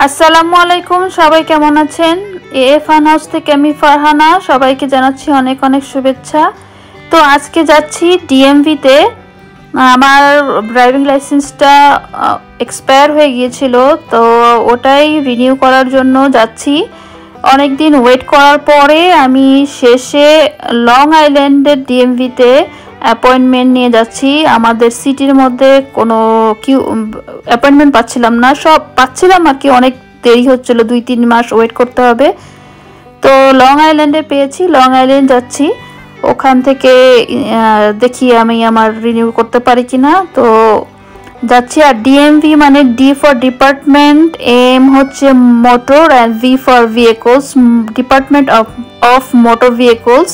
আসসালামু আলাইকুম, সবাই কেমন আছেন? ফান হাউস থেকে আমি ফারহানা, সবাইকে জানাচ্ছি অনেক অনেক শুভেচ্ছা। তো আজকে যাচ্ছি ডিএমভিতে। আমার ড্রাইভিং লাইসেন্সটা এক্সপায়ার হয়ে গিয়েছিল, তো ওটাই রিনিউ করার জন্য যাচ্ছি। অনেক দিন ওয়েট করার পরে আমি শেষে লং আইল্যান্ডের ডিএমভিতে অ্যাপয়েন্টমেন্ট নিয়ে যাচ্ছি। আমাদের সিটির মধ্যে কোনো অ্যাপয়েন্টমেন্ট পাচ্ছিলাম না, সব পাচ্ছিলাম আর কি, অনেক দেরি হচ্ছিল, 2-3 মাস ওয়েট করতে হবে। তো লং আইল্যান্ডে পেয়েছি, লং আইল্যান্ড যাচ্ছি। ওখান থেকে দেখি আমি আমার রিনিউ করতে পারি কিনা। তো যাচ্ছি। আর ডিএমভি মানে ডি ফর ডিপার্টমেন্ট, এম হচ্ছে motor, and V for vehicles, department of motor vehicles.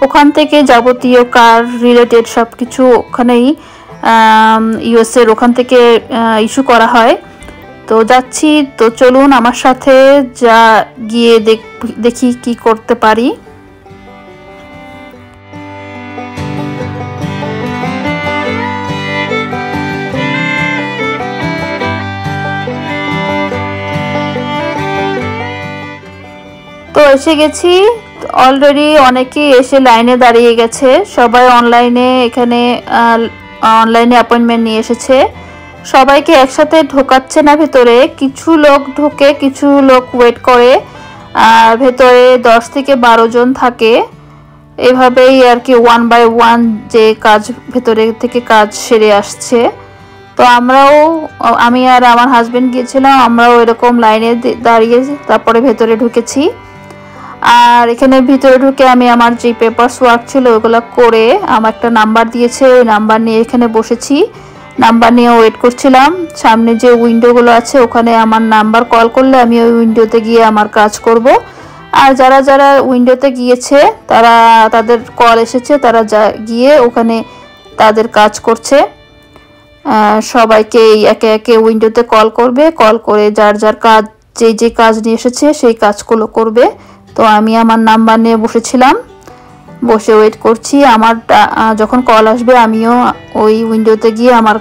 ওখান থেকে যাবতীয় কার রিলেটেড সব কিছু ওখানেই ইউএসএর ওখান থেকে ইস্যু করা হয়। তো যাচ্ছি, তো চলুন আমার সাথে যা গিয়ে দেখি কি করতে পারি। তো এসে গেছি অলরেডি, অনেকেই এসে লাইনে দাঁড়িয়ে গেছে, সবাই অনলাইনে এখানে অনলাইনে অ্যাপয়েন্টমেন্ট নিয়ে এসেছে। সবাইকে একসাথে ঢোকাচ্ছে না ভেতরে, কিছু লোক ঢোকে, কিছু লোক ওয়েট করে, আর ভেতরে 10 থেকে 12 জন থাকে। এভাবেই আর কি 1 বাই 1 যে কাজ ভেতরে থেকে কাজ সেরে আসছে। তো আমি আর আমার হাজবেন্ড গিয়েছিলাম, আমরাও এরকম লাইনে দাঁড়িয়ে তারপরে ভেতরে ঢুকেছি। আর এখানে ভিতরে ঢুকে আমি আমার যে পেপারস ওয়ার্ক ছিল ওগুলো করে, আমার একটা নাম্বার দিয়েছে, ওই নাম্বার নিয়ে এখানে বসেছি, নাম্বার নিয়ে ওয়েট করছিলাম। সামনে যে উইন্ডোগুলো আছে ওখানে আমার নাম্বার কল করলে আমি ওই উইন্ডোতে গিয়ে আমার কাজ করব। আর যারা যারা উইন্ডোতে গিয়েছে তাদের কল এসেছে, তারা গিয়ে ওখানে তাদের কাজ করছে। সবাইকে একে একে উইন্ডোতে কল করবে, কল করে যার যার কাজ যে কাজ নিয়ে এসেছে সেই কাজগুলো করবে। তো আমি আমার নাম্বার নিয়ে বসেছিলাম, বসে ওয়েট করছি। আমার যখন কল আসবে আমিও ওই উইন্ডোতে গিয়ে আমার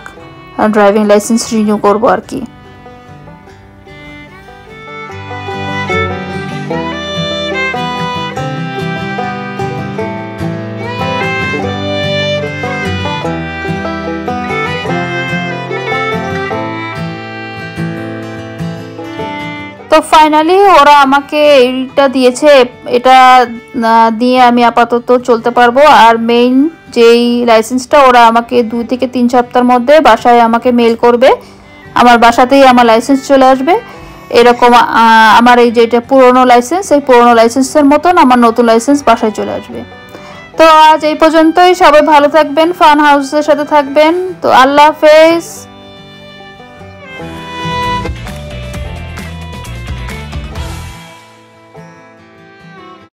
ড্রাইভিং লাইসেন্স রিনিউ করব আর কি। তো ফাইনালি ওরা আমাকে এইটা দিয়েছে, এটা দিয়ে আমি আপাতত চলতে পারবো। আর মেইন যেই লাইসেন্সটা ওরা আমাকে 2 থেকে 3 সপ্তাহের মধ্যে বাসায় আমাকে মেল করবে, আমার বাসাতেই আমার লাইসেন্স চলে আসবে। এরকম আমার এই যেটা পুরনো লাইসেন্স, এই পুরনো লাইসেন্সের মতন আমার নতুন লাইসেন্স বাসায় চলে আসবে। তো আজ এই পর্যন্তই, সবাই ভালো থাকবেন, ফান হাউসের সাথে থাকবেন। তো আল্লাহ হাফেজ।